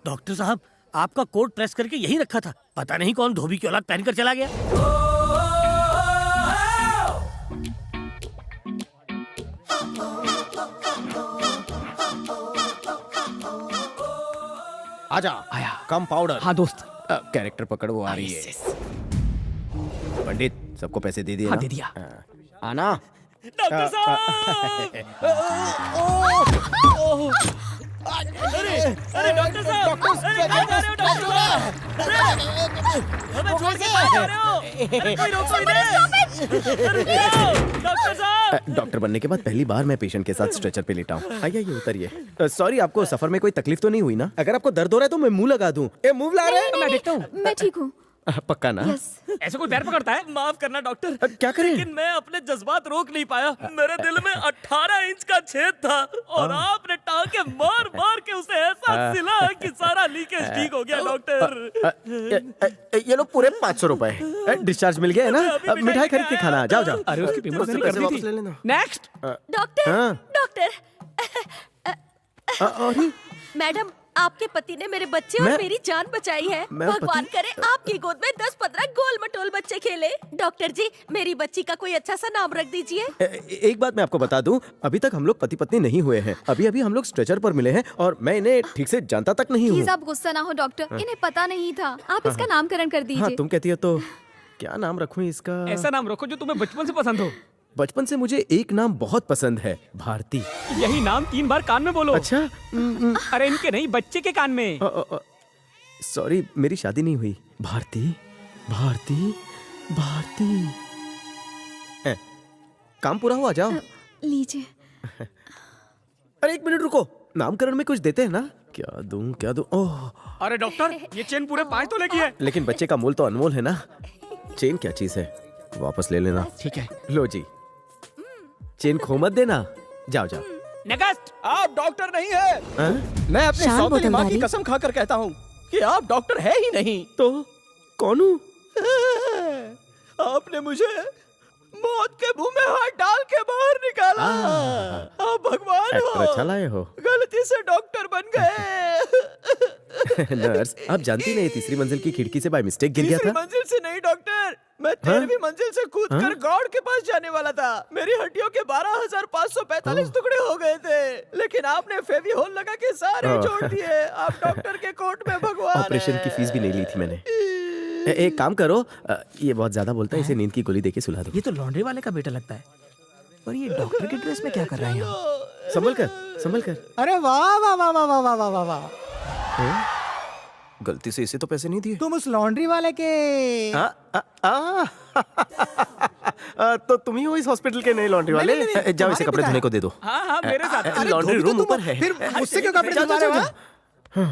Doctor साहब, आपका coat press करके यहीं रखा था, पता नहीं कौन धोबी की औलाद पहनकर चला गया। आजा। आया। कम पाउडर। हाँ दोस्त। कैरेक्टर पकड़, वो आ रही है। पंडित, सबको पैसे दे दिए हाँ ना? दे दिया। आना। डॉक्टर साहब! अरे डॉक्टर साहब! अरे कहाँ जा रहे हो डॉक्टर साहब? अरे हमें छोड़ के कहाँ जा रहे हो? अरे कोई रोको इन्हें! अरे रुको! डॉक्टर साहब! डॉक्टर बनने के बाद पहली बार मैं पेशेंट के साथ स्ट्रेचर पे लेटा हूँ। आइए उतरिए। सॉरी, आपको सफर में कोई तकलीफ तो नहीं हुई ना? अगर आपको दर्द हो रहा है तो मैं मुंह लगा दूं। ए, मुंह ला रहे हैं? मैं देखता हूँ। मैं ठीक हूँ। पक्का ना? यस। ऐसे कोई पैर पकड़ता है? माफ करना डॉक्टर, क्या करें? लेकिन मैं अपने जज्बात रोक नहीं पाया। मेरे दिल में 18 इंच का छेद था और आपने टांके मार मार के उसे ऐसा सिला कि सारा लीकेज ठीक हो गया डॉक्टर। ये लो पूरे 500 रुपए। डिस्चार्ज मिल गया है ना? मिठाई खरीद के खाना। जाओ जाओ। अरे उसकी पेमेंट उससे मैंने पैसे कर दी वापस थी। ले लेना। नेक्स्ट। डॉक्टर, हाँ। डॉक्टर, अरे मैडम, आपके पति ने मेरे बच्चे और मैं- मेरी जान बचाई है। मैं भगवान पति- करे आपकी गोद में 10-15 गोल मटोल बच्चे खेले। डॉक्टर जी, मेरी बच्ची का कोई अच्छा सा नाम रख दीजिए। एक बात मैं आपको बता दूं, अभी तक हम लोग पति पत्नी नहीं हुए हैं। अभी अभी हम लोग स्ट्रेचर पर मिले हैं और मैं इन्हें ठीक से जानता तक नहीं हूँ। प्लीज आप गुस्सा ना हो डॉक्टर, इन्हें पता नहीं था। आप इसका नामकरण कर हाँ, दीजिए। तुम कहती हो तो क्या नाम रखूं इसका? ऐसा नाम रखो जो तुम्हें बचपन से पसंद हो। बचपन से मुझे एक नाम बहुत पसंद है, भारती। यही नाम 3 बार कान में बोलो। अच्छा, अरे इनके नहीं, बच्चे के कान में। सॉरी, मेरी शादी नहीं हुई। भारती, भारती, भारती। काम पूरा हुआ, जाओ। लीजिए। अरे 1 मिनट रुको, नामकरण में कुछ देते हैं ना? क्या दूं क्या दूं? ओह, अरे डॉक्टर, ये चेन पूरे 5 तोले की है। लेकिन बच्चे का मोल तो अनमोल है ना। चेन क्या चीज है, वापस ले लेना। ठीक है। लो जी, चेन खो मत देना। जाओ जाओ। नेक्स्ट। आप डॉक्टर नहीं है। हाँ? मैं अपनी शान सौतेली माँ की बोतलदारी। कसम खाकर कहता हूँ कि आप डॉक्टर है ही नहीं। तो कौन हूँ? आपने मुझे मौत के मुंह में हाथ डाल के बाहर निकाला। आप भगवान एक्टर हो। अच्छा लाए हो। गलती से डॉक्टर बन गए। नर्स, आप जानती नहीं, तीसरी मंजिल की खिड़की से बाय मिस्टेक गिर गया तीसरी था। मंजिल से नहीं डॉक्टर, मैं 13वीं मंजिल से कूद कर गॉड के पास जाने वाला था। मेरी हड्डियों के 12,545 टुकड़े हो गए थे, लेकिन आपने फेविकोल लगा के सारे जोड़ दिए। आप डॉक्टर के कोट में भगवान ऑपरेशन की फीस भी नहीं ली थी मैंने। एक काम करो, ये बहुत ज्यादा बोलता है, इसे नींद की गोली देके सुला दो। ये तो लॉन्ड्री वाले का बेटा लगता है, पर ये डॉक्टर की ड्रेस में क्या कर रहा है यहाँ? संभल कर, संभल कर। अरे वाह वाह वाह वाह वाह वाह वाह वाह। गलती से इसे तो पैसे नहीं दिए। तुम उस लॉन्ड्री वाले के तो तुम ही हो इस हॉस्पिटल के नए लॉन्ड्री वाले? नहीं, नहीं, जाओ, इसे तुम्हारे कपड़े पिता धोने है। को दे दो। हाँ मेरे साथ। लॉन्ड्री रूम ऊपर है। फिर मुझसे क्यों कपड़े जाओ, धुलवा रहे हो? जाओ,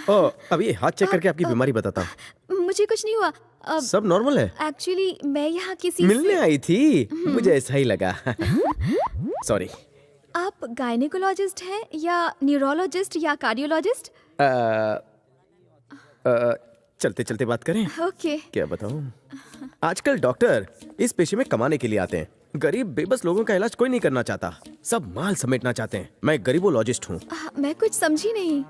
जाओ। अभी हाथ चेक करके आपकी बीमारी बताता हूँ। मुझे कुछ नहीं हुआ। सब नॉर्मल है। एक्चुअली मैं यहाँ किसी मिलने से... आई थी, मुझे ऐसा ही लगा। सॉरी। आप गायनेकोलॉजिस्ट हैं या न्यूरोलॉजिस्ट या कार्डियोलॉजिस्ट? चलते चलते बात करें। ओके। क्या बताऊं, आजकल डॉक्टर इस पेशे में कमाने के लिए आते हैं। गरीब बेबस लोगों का इलाज कोई नहीं करना चाहता, सब माल समेटना चाहते हैं। मैं गरीबोलॉजिस्ट हूँ। मैं कुछ समझी नहीं।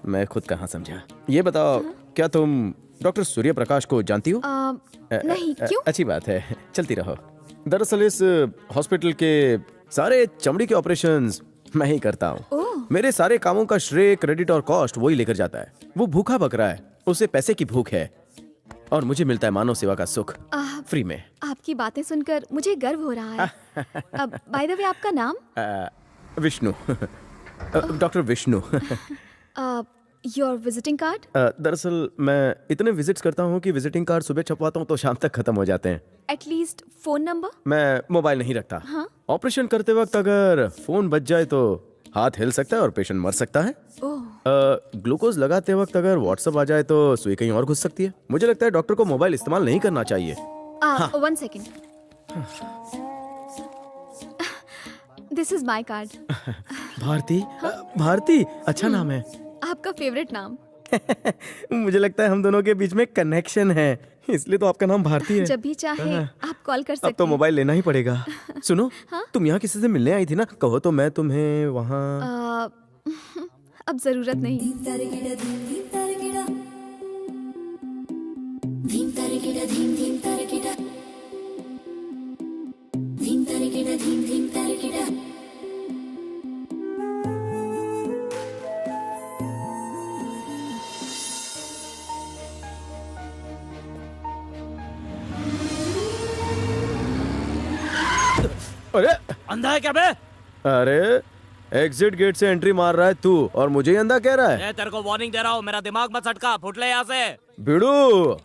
मैं खुद कहाँ समझा। ये बताओ, क्या तुम डॉक्टर सूर्य प्रकाश को जानती हो? नहीं, क्यों? अच्छी बात है, चलती रहो। दरअसल इस हॉस्पिटल के सारे चमड़ी के ऑपरेशंस मैं ही करता हूँ। ओह। मेरे सारे कामों का श्रेय, क्रेडिट और कॉस्ट वही लेकर जाता है। वो भूखा बकरा है, उसे पैसे की भूख है, और मुझे मिलता है मानव सेवा का सुख फ्री में। आपकी बातें सुनकर मुझे गर्व हो रहा है। अब बाय द वे, आपका नाम? Vishnu. Doctor Vishnu. Your visiting card? दरअसल मैं इतने विजिट्स करता हूँ कि विजिटिंग कार्ड सुबह छपवाता हूँ तो शाम तक खत्म हो जाते हैं। At least phone number? मैं मोबाइल नहीं रखता। हाँ? ऑपरेशन करते वक्त अगर फोन बज जाए तो हाथ हिल सकता है और पेशेंट मर सकता है। ओह। ग्लूकोज लगाते वक्त अगर व्हाट्सएप आ जाए तो सुई कहीं और घुस सकती है। मुझे लगता है डॉक्टर को मोबाइल इस्तेमाल नहीं करना चाहिए। 1 second. This is my card. Bharti. Bharti अच्छा नाम है। आपका फेवरेट नाम? मुझे लगता है हम दोनों के बीच में कनेक्शन है, इसलिए तो आपका नाम भारती है। जब भी चाहे आप कॉल कर अब सकते तो हैं। मोबाइल लेना ही पड़ेगा। सुनो, हाँ? तुम यहाँ किसी से मिलने आई थी ना, कहो तो मैं तुम्हें वहाँ। अब जरूरत नहीं। अरे अंधा है क्या बे? अरे, एग्जिट गेट से एंट्री मार रहा है तू और मुझे ही अंधा कह रहा है। मैं तेरे को वार्निंग दे रहा हूँ, मेरा दिमाग मत सटका, फुट ले यहाँ से। भिड़ू,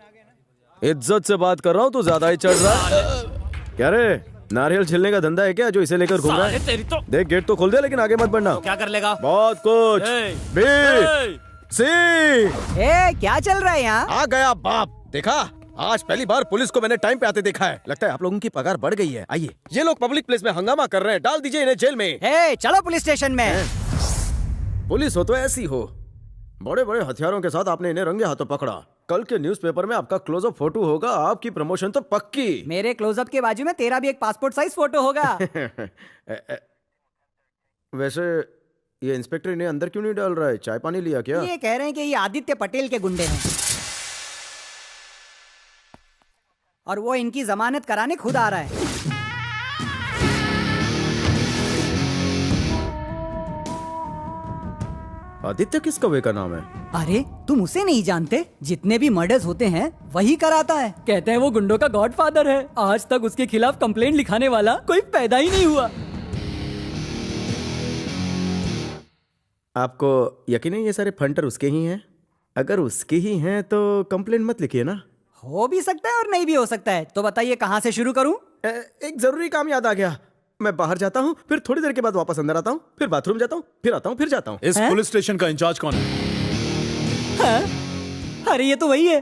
इज्जत से बात कर रहा हूँ, तू ज्यादा ही चढ़ रहा है। क्या रे, नारियल छिलने का धंधा है क्या जो इसे लेकर घूम रहा साले है? तेरी तो देख, गेट तो खोल दे लेकिन आगे मत बढ़ना। क्या कर लेगा? बहुत कुछ। ए, बी ए, सी ए, क्या चल रहा है यहाँ? आ गया बाप। देखा, आज पहली बार पुलिस को मैंने टाइम पे आते देखा है। लगता है आप लोगों की पगार बढ़ गई है। आइए, ये लोग पब्लिक प्लेस में हंगामा कर रहे हैं, डाल दीजिए इन्हें जेल में। ए, चलो पुलिस स्टेशन में। पुलिस हो तो ऐसी हो, बड़े बड़े हथियारों के साथ आपने इन्हें रंगे हाथों पकड़ा। कल के न्यूज़पेपर में आपका क्लोजअप फोटो होगा, आपकी प्रमोशन तो पक्की। मेरे क्लोजअप के बाजू में तेरा भी एक पासपोर्ट साइज फोटो होगा। वैसे ये इंस्पेक्टर इन्हें अंदर क्यों नहीं डाल रहा है? चाय पानी लिया क्या? ये कह रहे हैं कि ये आदित्य पटेल के गुंडे हैं और वो इनकी जमानत कराने खुद आ रहा है। आदित्य किस कौवे का नाम है? अरे तुम उसे नहीं जानते? जितने भी मर्डर्स होते हैं वही कराता है। कहते हैं वो गुंडों का गॉडफादर है। आज तक उसके खिलाफ कंप्लेंट लिखाने वाला कोई पैदा ही नहीं हुआ। आपको यकीन है ये सारे फंटर उसके ही हैं? अगर उसके ही हैं तो कंप्लेंट मत लिखिए ना। हो भी सकता है और नहीं भी हो सकता है। तो बताइए कहाँ से शुरू करूं? एक जरूरी काम याद आ गया। मैं बाहर जाता हूँ, फिर थोड़ी देर के बाद वापस अंदर आता हूँ, फिर बाथरूम जाता हूँ, फिर आता हूँ, फिर जाता हूँ। इस पुलिस स्टेशन का इंचार्ज कौन है? अरे ये तो वही है।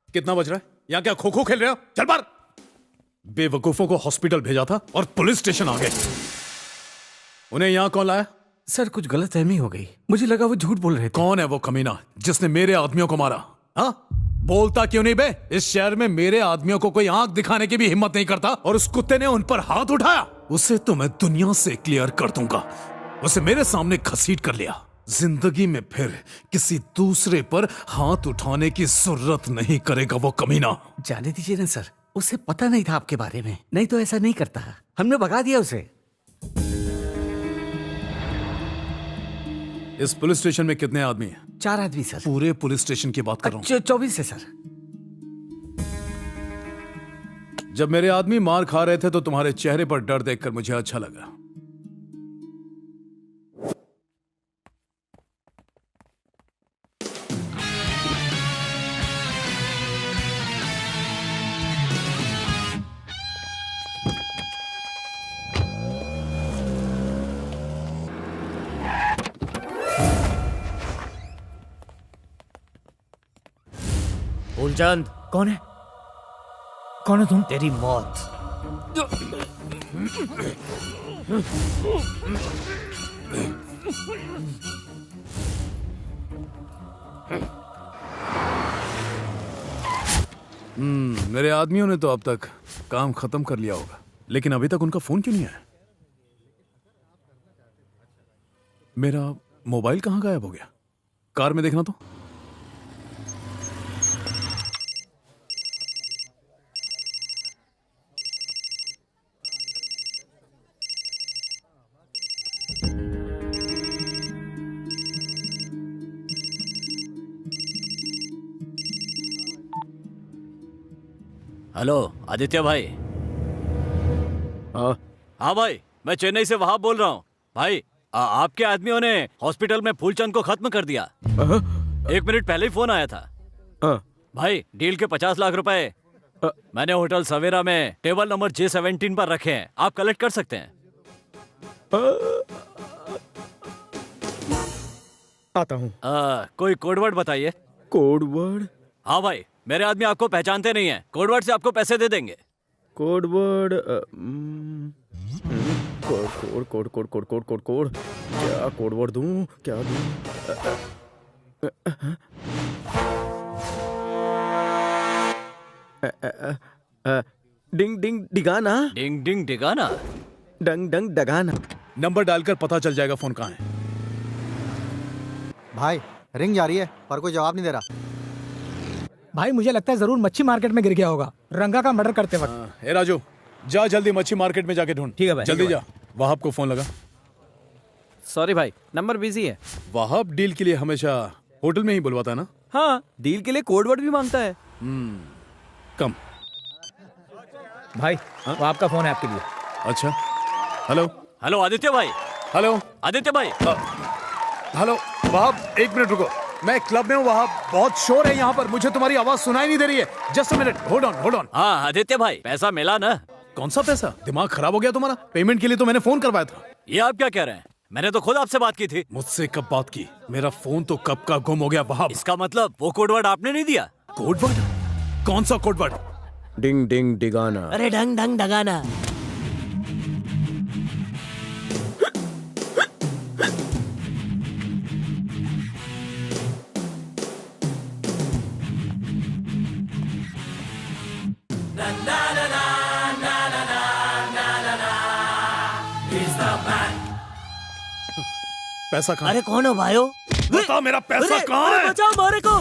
कितना बज रहा है? यहाँ क्या खो खो खेल रहे हो? चल बाहर। बेवकूफों को हॉस्पिटल भेजा था और पुलिस स्टेशन आ गए। उन्हें यहाँ कौन लाया? सर कुछ गलतफहमी हो गई, मुझे लगा वो झूठ बोल रहे थे। कौन है वो कमीना जिसने मेरे आदमियों को मारा? हाँ, बोलता क्यों नहीं बे? इस शहर में मेरे आदमियों को कोई आंख दिखाने की भी हिम्मत नहीं करता और उस कुत्ते ने उन पर हाथ उठाया। उसे तो मैं दुनिया से क्लियर कर दूंगा। उसे मेरे सामने घसीट कर लिया। जिंदगी में फिर किसी दूसरे पर हाथ उठाने की जरूरत नहीं करेगा वो कमीना। जाने दीजिए ना सर, उसे पता नहीं था आपके बारे में, नहीं तो ऐसा नहीं करता। हमने भगा दिया उसे। इस पुलिस स्टेशन में कितने आदमी हैं? 4 आदमी सर। पूरे पुलिस स्टेशन की बात कर रहा हूँ। 24 है सर। जब मेरे आदमी मार खा रहे थे तो तुम्हारे चेहरे पर डर देखकर मुझे अच्छा लगा। फूलचंद, कौन है? कौन है तुम? तेरी मौत। मेरे आदमियों ने तो अब तक काम खत्म कर लिया होगा, लेकिन अभी तक उनका फोन क्यों नहीं आया? मेरा मोबाइल कहाँ गायब हो गया? कार में देखना तो। हेलो आदित्य भाई। हाँ हाँ भाई, मैं चेन्नई से वहां बोल रहा हूँ। भाई आपके आदमियों ने हॉस्पिटल में फूलचंद को खत्म कर दिया। 1 मिनट पहले ही फोन आया था। भाई डील के 50 लाख रुपए मैंने होटल सवेरा में टेबल नंबर J17 पर रखे हैं, आप कलेक्ट कर सकते हैं। आता हूँ। कोई कोडवर्ड बताइए। Code word? हाँ भाई, मेरे आदमी आपको पहचानते नहीं है, कोडवर्ड से आपको पैसे दे देंगे। Code word code code code code code code code क्या कोड वर्ड दूं, क्या दूं? डिंग डिंग डिगाना, डिंग डिंग डिगाना। डंग डंग डगाना। नंबर डालकर पता चल जाएगा फोन कहाँ है। भाई रिंग जा रही है पर कोई जवाब नहीं दे रहा। भाई मुझे लगता है जरूर मच्छी मार्केट में गिर गया होगा रंगा का मर्डर करते वक्त। ए राजू, जा जल्दी मच्छी मार्केट में जाके ढूंढ। ठीक है भाई। जल्दी जा। वहाब को फोन लगा। सॉरी भाई, नंबर बिजी है। वहाब डील के लिए हमेशा होटल में ही बुलवाता है ना? हाँ, डील के लिए कोड वर्ड भी मांगता है। कम। भाई वो आपका फोन है आपके लिए। अच्छा, हेलो हेलो आदित्य भाई। हेलो आदित्य भाई। हेलो वहाब, एक मिनट रुको, मैं क्लब में हूँ वहाब, बहुत शोर है यहाँ पर, मुझे तुम्हारी आवाज सुनाई नहीं दे रही है। Just a minute, hold on hold on. हाँ आदित्य भाई, पैसा मिला ना? कौन सा पैसा? दिमाग खराब हो गया तुम्हारा? पेमेंट के लिए तो मैंने फोन करवाया था। ये आप क्या कह रहे हैं? मैंने तो खुद आपसे बात की थी। मुझसे कब बात की? मेरा फोन तो कब का गुम हो गया वहाब। इसका मतलब वो कोड वर्ड आपने नहीं दिया? Code word? कौन सा कोड वर्ड? डिंग डिंग डिगाना। अरे ढंग ढंग डगाना। पैसा कहाँ? अरे कौन हो भाइयों? बता मेरा पैसा कहाँ है? बचाओ हमारे को।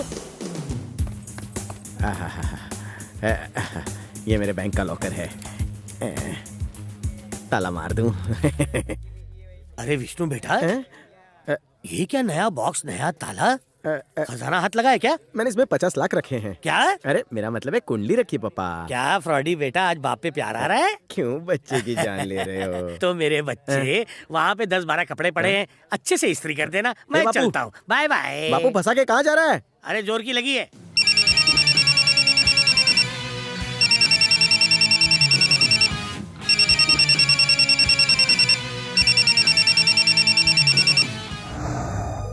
ये मेरे बैंक का लॉकर है, ताला मार दूं। अरे विष्णु बेटा, ये क्या नया बॉक्स, नया ताला, खजाना हाथ लगा है क्या? मैंने इसमें 50 लाख रखे हैं। क्या? अरे मेरा मतलब है कुंडली रखी पापा। क्या फ्रॉडी बेटा, आज बाप पे प्यार आ रहा है? क्यों बच्चे की जान ले रहे हो? तो मेरे बच्चे, वहाँ पे 10-12 कपड़े पड़े हैं, अच्छे से इस्त्री कर देना, मैं बापू। चलता हूँ, बाय बाय। बापू फंसा के कहाँ जा रहा है? अरे जोर की लगी है,